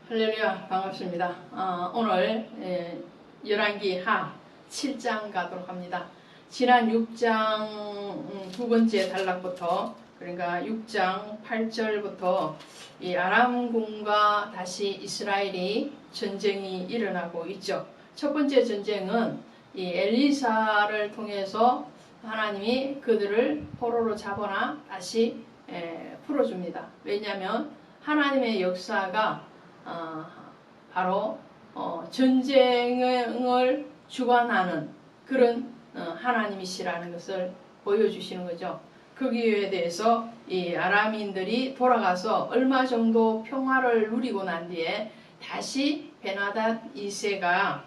할렐루야, 반갑습니다. 오늘 열왕기 하 7장 가도록 합니다. 지난 6장 두 번째 단락부터, 그러니까 6장 8절부터 이 아람군과 다시 이스라엘이 전쟁이 일어나고 있죠. 첫 번째 전쟁은 이 엘리사를 통해서 하나님이 그들을 포로로 잡아나 다시 풀어줍니다. 왜냐하면 하나님의 역사가 바로 전쟁을 주관하는 그런 하나님이시라는 것을 보여주시는 거죠. 거기에 대해서 이 아람인들이 돌아가서 얼마 정도 평화를 누리고 난 뒤에 다시 베나닷 2세가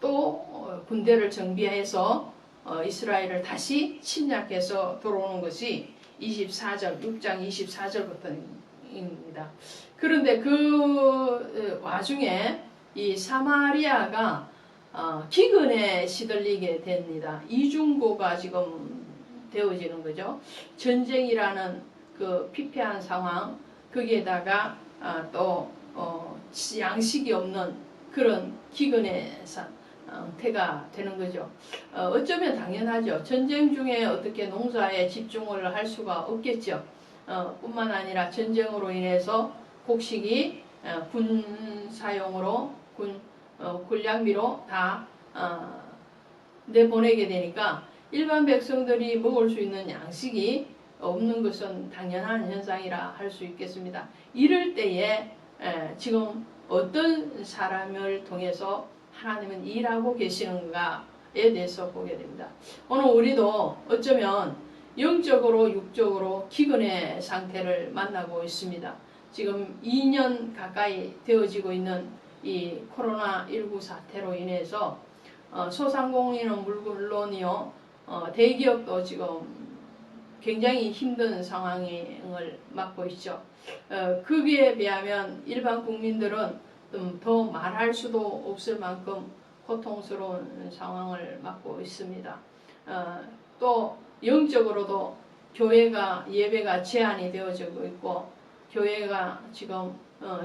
또 군대를 정비해서 이스라엘을 다시 침략해서 들어오는 것이 24절, 6장 24절부터입니다. 그런데 그 와중에 이 사마리아가 기근에 시들리게 됩니다. 이중고가 지금 되어지는 거죠. 전쟁이라는 그 피폐한 상황, 거기에다가 또 양식이 없는 그런 기근의 상태가 되는 거죠. 어쩌면 당연하죠. 전쟁 중에 어떻게 농사에 집중을 할 수가 없겠죠. 뿐만 아니라 전쟁으로 인해서 곡식이 군 사용으로 군량미로 다 내보내게 되니까 일반 백성들이 먹을 수 있는 양식이 없는 것은 당연한 현상이라 할 수 있겠습니다. 이럴 때에 지금 어떤 사람을 통해서 하나님은 일하고 계시는가에 대해서 보게 됩니다. 오늘 우리도 어쩌면 영적으로 육적으로 기근의 상태를 만나고 있습니다. 지금 2년 가까이 되어지고 있는 이 코로나19 사태로 인해서 소상공인은 물론이요, 대기업도 지금 굉장히 힘든 상황을 맞고 있죠. 거기에 비하면 일반 국민들은 좀 더 말할 수도 없을 만큼 고통스러운 상황을 맞고 있습니다. 또 영적으로도 교회가 예배가 제한이 되어지고 있고, 교회가 지금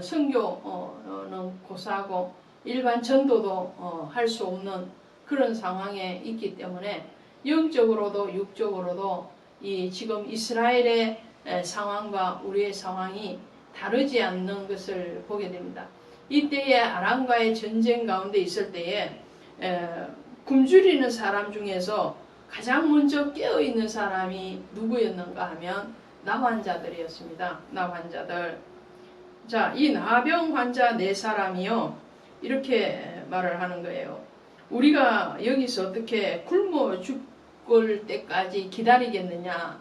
선교는 고사하고 일반 전도도 할 수 없는 그런 상황에 있기 때문에 영적으로도 육적으로도 이 지금 이스라엘의 상황과 우리의 상황이 다르지 않는 것을 보게 됩니다. 이때에 아람과의 전쟁 가운데 있을 때에 굶주리는 사람 중에서 가장 먼저 깨어있는 사람이 누구였는가 하면 나환자들이었습니다. 나환자들. 자, 이 나병 환자 4사람이요, 이렇게 말을 하는 거예요. 우리가 여기서 어떻게 굶어 죽을 때까지 기다리겠느냐.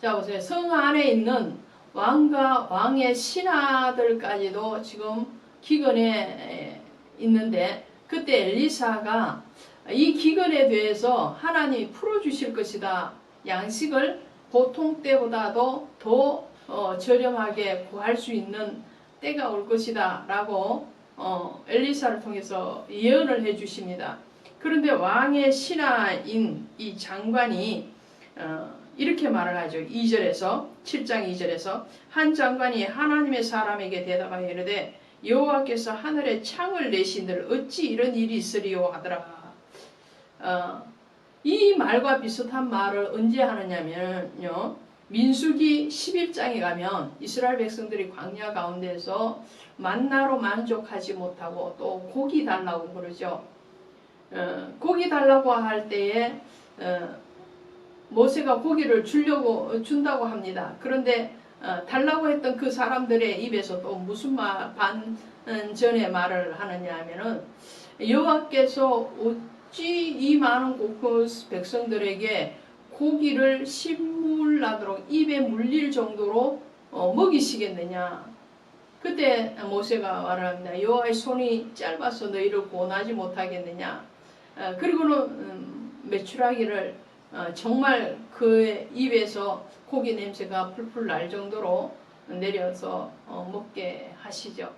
자, 보세요. 성 안에 있는 왕과 왕의 신하들까지도 지금 기근에 있는데, 그때 엘리사가 이 기근에 대해서 하나님이 풀어주실 것이다. 양식을 보통 때보다도 더 저렴하게 구할 수 있는 때가 올 것이다 라고 엘리사를 통해서 예언을 해 주십니다. 그런데 왕의 신하인 이 장관이 이렇게 말을 하죠. 2절에서 7장 2절에서 한 장관이 하나님의 사람에게 대답하여 이르되 여호와께서 하늘에 창을 내신들 어찌 이런 일이 있으리요 하더라. 이 말과 비슷한 말을 언제 하느냐면요, 민수기 11장에 가면 이스라엘 백성들이 광야 가운데서 만나로 만족하지 못하고 또 고기 달라고 그러죠. 고기 달라고 할 때에 모세가 고기를 준다고 합니다. 그런데 달라고 했던 그 사람들의 입에서 또 무슨 반전의 말을 하느냐 하면은 여호와께서 어찌 이 많은 백성들에게 고기를 신물 나도록 입에 물릴 정도로 먹이시겠느냐. 그때 모세가 말합니다. 여호와의 손이 짧아서 너희를 구원하지 못하겠느냐. 그리고는 메추라기를 정말 그의 입에서 고기 냄새가 풀풀 날 정도로 내려서 먹게 하시죠.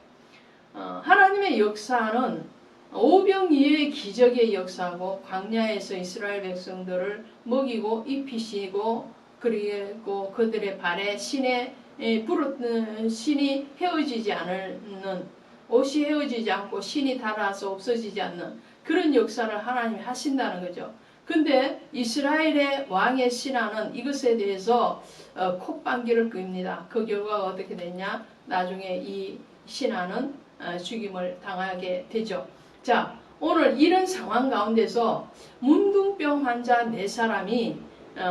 하나님의 역사는 오병이어의 기적의 역사고, 광야에서 이스라엘 백성들을 먹이고 입히시고, 그리고 그들의 발에 신의 신이 헤어지지 않는, 옷이 헤어지지 않고 신이 닳아서 없어지지 않는 그런 역사를 하나님이 하신다는 거죠. 근데 이스라엘의 왕의 신하는 이것에 대해서 콧방귀를 낍니다. 그 결과가 어떻게 됐냐? 나중에 이 신하는 죽임을 당하게 되죠. 자, 오늘 이런 상황 가운데서 문둥병 환자 4사람이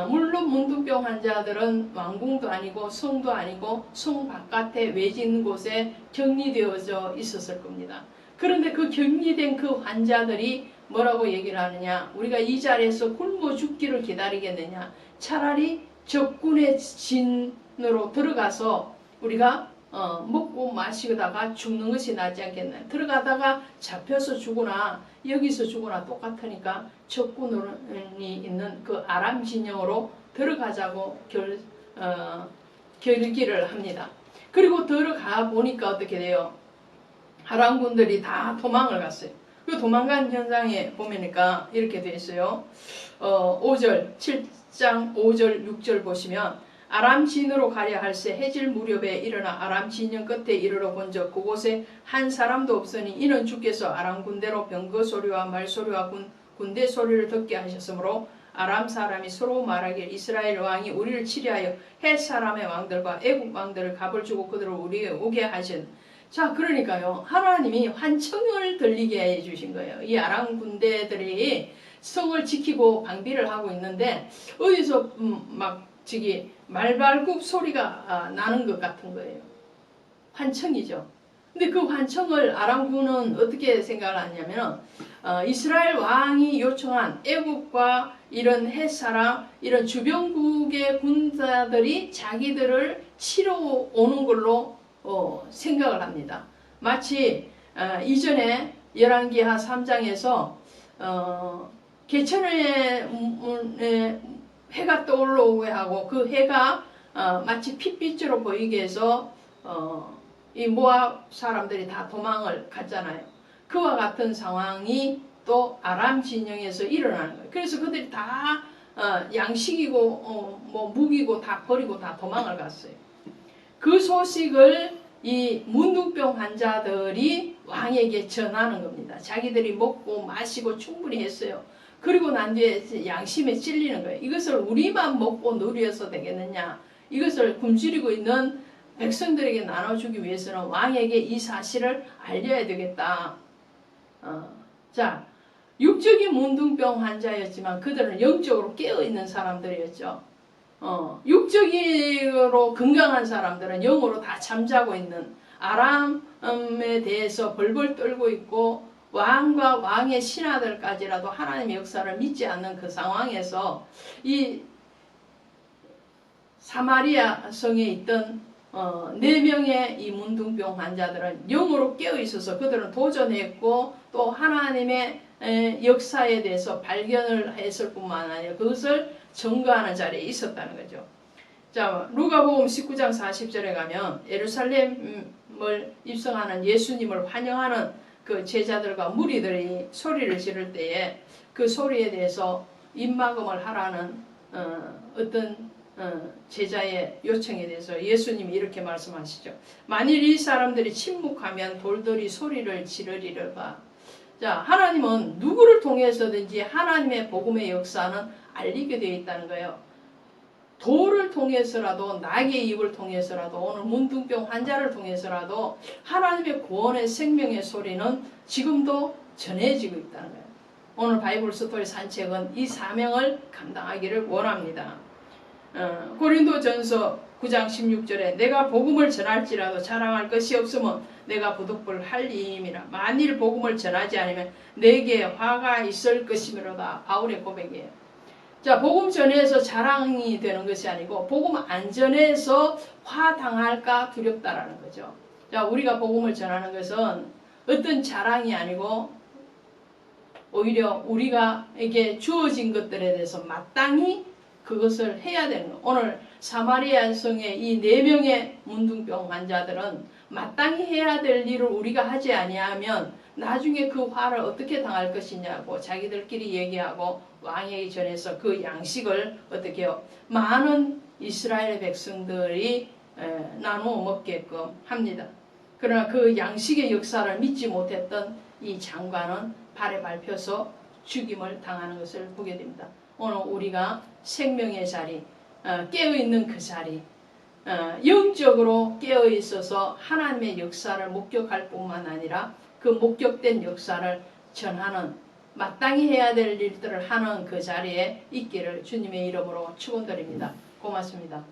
물론 문둥병 환자들은 왕궁도 아니고 성도 아니고 성 바깥에 외진 곳에 격리되어져 있었을 겁니다. 그런데 그 격리된 그 환자들이 뭐라고 얘기를 하느냐? 우리가 이 자리에서 굶어 죽기를 기다리겠느냐? 차라리 적군의 진으로 들어가서 우리가 먹고 마시다가 죽는 것이 낫지 않겠나. 들어가다가 잡혀서 죽으나 여기서 죽으나 똑같으니까 적군이 있는 그 아람 진영으로 들어가자고 결기를 합니다. 그리고 들어가 보니까 어떻게 돼요? 아람군들이 다 도망을 갔어요. 그 도망간 현장에 보니까 이렇게 돼 있어요. 5절, 7장 5절 6절 보시면 아람 진으로 가려 할새 해질 무렵에 일어나 아람 진영 끝에 이르러 본적 그곳에 한 사람도 없으니 이는 주께서 아람 군대로 병거 소리와 말 소리와 군대 소리를 듣게 하셨으므로 아람 사람이 서로 말하길 이스라엘 왕이 우리를 치리하여 헷 사람의 왕들과 애국 왕들을 갑을 주고 그들을 우리에게 오게 하신. 자, 그러니까요, 하나님이 환청을 들리게 해주신 거예요. 이 아람 군대들이 성을 지키고 방비를 하고 있는데 어디서 막 말발굽 소리가 나는 것 같은 거예요. 환청이죠. 근데 그 환청을 아람군은 어떻게 생각을 하냐면 이스라엘 왕이 요청한 애국과 이런 헷사람, 이런 주변국의 군사들이 자기들을 치러 오는 걸로 생각을 합니다. 마치 이전에 열왕기하 3장에서 개천에 해가 떠올라오게 하고 그 해가 마치 핏빛으로 보이게 해서 이 모압 사람들이 다 도망을 갔잖아요. 그와 같은 상황이 또 아람 진영에서 일어나는 거예요. 그래서 그들이 다 양식이고 뭐 무기고 다 버리고 다 도망을 갔어요. 그 소식을 이 문둥병 환자들이 왕에게 전하는 겁니다. 자기들이 먹고 마시고 충분히 했어요. 그리고 난 뒤에 양심에 찔리는 거예요. 이것을 우리만 먹고 누려서 되겠느냐. 이것을 굶주리고 있는 백성들에게 나눠주기 위해서는 왕에게 이 사실을 알려야 되겠다. 자, 육적인 문둥병 환자였지만 그들은 영적으로 깨어있는 사람들이었죠. 육적으로 건강한 사람들은 영으로 다 잠자고 있는 아람에 대해서 벌벌 떨고 있고 왕과 왕의 신하들까지라도 하나님의 역사를 믿지 않는 그 상황에서 이 사마리아 성에 있던 4명의 이 문둥병 환자들은 영으로 깨어 있어서 그들은 도전했고 또 하나님의 역사에 대해서 발견을 했을 뿐만 아니라 그것을 증거하는 자리에 있었다는 거죠. 자, 누가복음 19장 40절에 가면 예루살렘을 입성하는 예수님을 환영하는 그 제자들과 무리들이 소리를 지를 때에 그 소리에 대해서 입막음을 하라는 어떤 제자의 요청에 대해서 예수님이 이렇게 말씀하시죠. 만일 이 사람들이 침묵하면 돌들이 소리를 지르리로다. 자, 하나님은 누구를 통해서든지 하나님의 복음의 역사는 알리게 되어 있다는 거예요. 돌을 통해서라도 낙의 입을 통해서라도 오늘 문둥병 환자를 통해서라도 하나님의 구원의 생명의 소리는 지금도 전해지고 있다는 거예요. 오늘 바이블 스토리 산책은 이 사명을 감당하기를 원합니다. 고린도전서 9장 16절에 내가 복음을 전할지라도 자랑할 것이 없으면 내가 부득불 할 이임이라. 만일 복음을 전하지 않으면 내게 화가 있을 것이므로다. 바울의 고백이에요. 자, 복음 전해서 자랑이 되는 것이 아니고 복음 안 전해서 화당할까 두렵다라는 거죠. 자, 우리가 복음을 전하는 것은 어떤 자랑이 아니고 오히려 우리가에게 주어진 것들에 대해서 마땅히 그것을 해야 되는 거예요. 오늘 사마리아 성의 이 4명의 문둥병 환자들은 마땅히 해야 될 일을 우리가 하지 아니하면 나중에 그 화를 어떻게 당할 것이냐고 자기들끼리 얘기하고 왕에게 전해서 그 양식을 어떻게 해요? 많은 이스라엘 백성들이 나누어 먹게끔 합니다. 그러나 그 양식의 역사를 믿지 못했던 이 장관은 발에 밟혀서 죽임을 당하는 것을 보게 됩니다. 오늘 우리가 생명의 자리, 깨어있는 그 자리, 영적으로 깨어있어서 하나님의 역사를 목격할 뿐만 아니라 그 목격된 역사를 전하는, 마땅히 해야 될 일들을 하는 그 자리에 있기를 주님의 이름으로 축원드립니다. 고맙습니다.